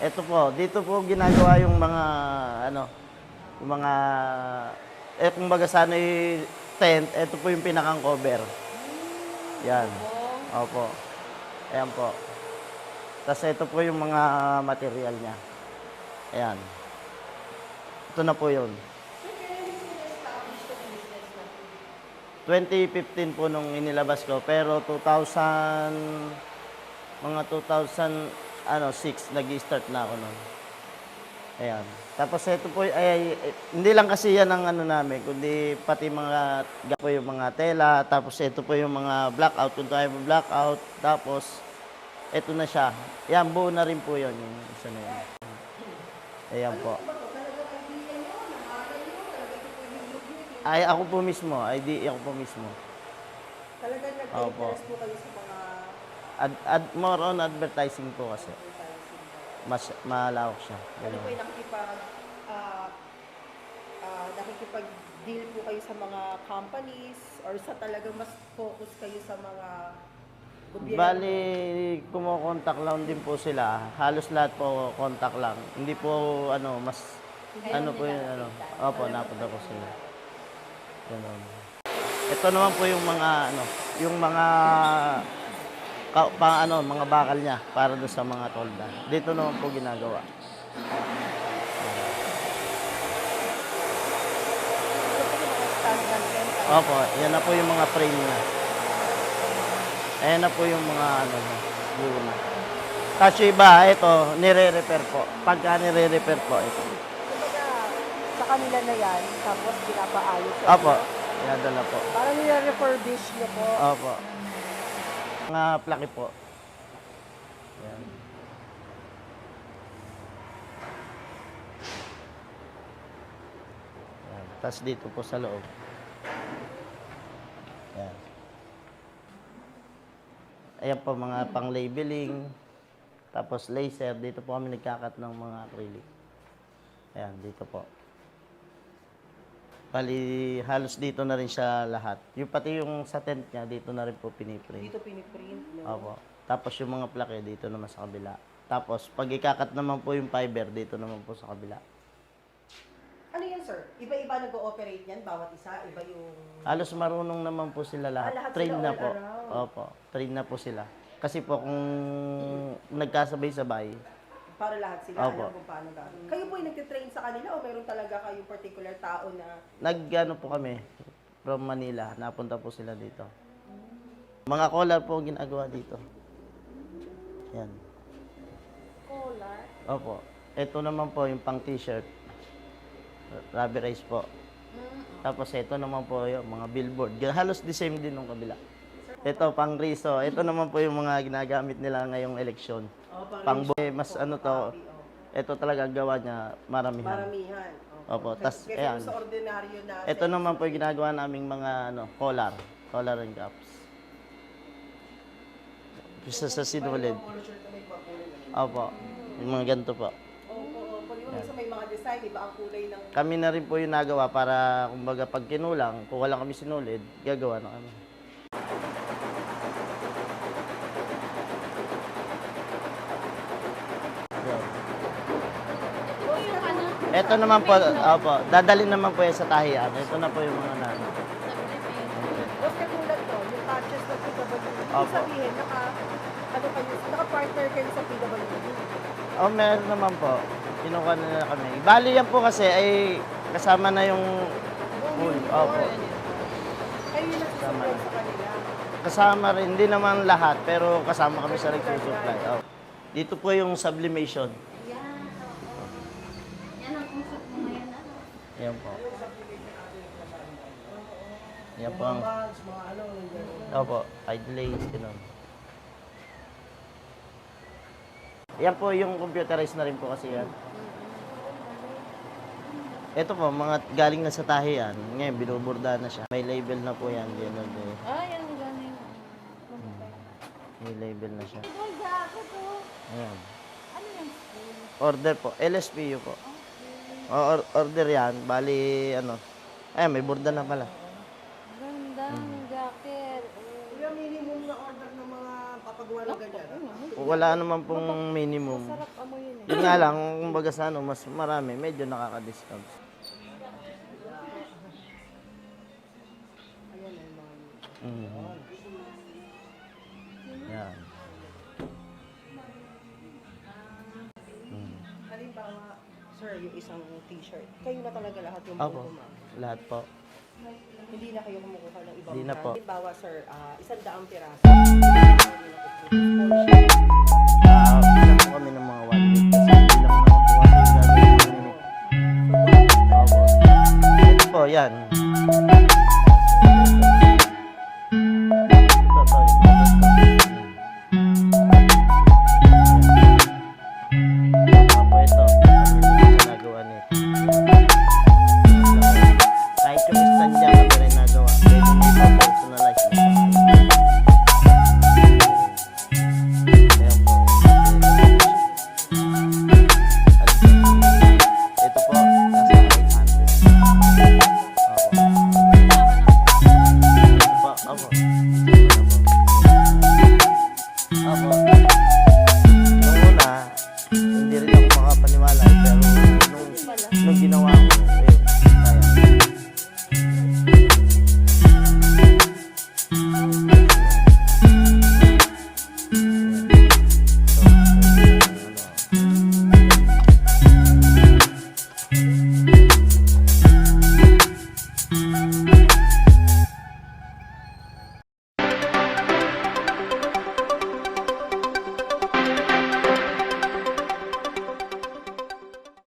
Ito po, dito po ginagawa yung mga ano, yung mga kumbaga sana yung tent, ito po yung pinakang cover. Yan. Opo. Ayan po. Tapos ito po yung mga material niya. Ayan. Ito na po yun. 2015 po nung inilabas ko, pero 2006 nag-start na ako nun. Ayan. Tapos ito po, hindi lang kasi yan ang ano namin, kundi pati mga po yung mga tela, tapos ito po yung mga blackout, kung tayo blackout, tapos ito na siya. Ayan, buo na rin po yun, yung isa na yan. Ayan po. Ay, ako po mismo, ako po mismo. Talagang nag-interest po kayo sa mga More on advertising po kasi. Mas malawak siya. ano po yung nakikipag-deal po kayo sa mga companies or sa talagang mas focus kayo sa mga gobyerno? Bali, kumukontak lang din po sila. Halos lahat po kontak lang. Hindi po mas ano po yun, Opo, napunta po sila. Ganun. Ito naman po yung mga yung mga mga bakal niya para doon sa mga tolda. Dito naman po ginagawa. Opo, yan na po yung mga frame niya. Ayan na po yung mga yun. Kasi iba, ito, nire-repair po. Pagka nire-repair po, ito. Kumbaga, sa kanila na yan, tapos pinapaayos. Opo, dinadala po. Parang nire-refurbish nyo po. Opo. Mga plaki po. Ayan. Ayan. Tapos dito po sa loob. Ayan. Ayan po mga pang-labeling. Tapos laser. Dito po kami nagkakat ng mga acrylic. Ayan, dito po. Bali, halos dito na rin siya lahat. Yung pati yung sa tent niya, dito na rin po piniprint. Dito piniprint, no? Opo. Tapos yung mga plake, dito naman sa kabila. Tapos, pag ikakat naman po yung fiber, dito naman po sa kabila. Ano yan, sir? Iba-iba nag-ooperate yan? Bawat isa? Iba yung... Halos marunong naman po sila lahat. lahat Train sila na all po. around. Opo. Train na po sila. Kasi po, kung nagkasabay-sabay, Para lahat sila Opo. alam kung paano gagawin. Kayo po yung nagtitrain sa kanila o meron talaga kayong particular tao na... po kami, from Manila, napunta po sila dito. Mga collar po ginagawa dito. Yan. Collar? Opo. Ito naman po yung pang t-shirt. Rubberized po. Tapos ito naman po yung mga billboard. Halos the same din nung kabila. Ito pang riso. Ito naman po yung mga ginagamit nila ngayong eleksyon. Pang mas ito talaga gawa niya maramihan. Maramihan. Opo. Tas Kasi ayan. sa ordinaryo na... Ito naman po yung ginagawa naming mga collar. Collar and cups. Isa sa sinulid. Opo. Yung mga ganito po. Opo. Yung isa may mga design, iba ang kulay ng... Kami na rin po yung nagawa para kumbaga pag kinulang, kung wala kami sinulid, gagawa na kami. Yun. Ito naman po, opo, dadalhin naman po yan sa tahiyan. Ito na po yung mga Huwag katulad to, yung patches ng PWD. Ibig Opo. sabihin, naka-partner kayo sa PWD. meron naman po. Kinuha na nila kami. Bali yan po kasi ay kasama na yung pool. Opo. Kayo yung nagsusupply sa kanila. Kasama rin, hindi naman lahat, pero kasama kami sa nagsusupply. Opo. Dito po yung sublimation. Yan, oo. Yan ang usap mo ngayon, ano? Yan po. Yan po ang... Opo, hide lace, gano'n. Yan po yung computerized na rin po kasi yan. Ito po, mga galing na sa tahiyan. Ngayon, binuburda na siya. May label na po yan. Yan, Ah, yan ang galing. may label na siya. Ito, jacket, oh. Ayan. Ano yung school? Order po. LSPU po. Order yan. Bali, Ayan, may burda na pala. Gandang jacket. Yung minimum na order ng mga papagawa ng ganyan. Wala naman pong minimum. Sarap amoyin Yun nga lang, kumbaga sa ano, mas marami, medyo nakaka-discount. Ayan ang mga... Mm. Yan. Mm. Halimbawa, sir, yung isang t-shirt, kayo na talaga lahat yung Opo, kumukuha. lahat po. Hindi na kayo kumukuha ng ibang Hindi na brand. po. Halimbawa, sir, 100 piraso. Bilang po kami ng mga 1 week kasi bilang naman po kasi yung gagawin namin eh. Opo. Ito po, yan. Ito, ito, yung ito. Opo, ito.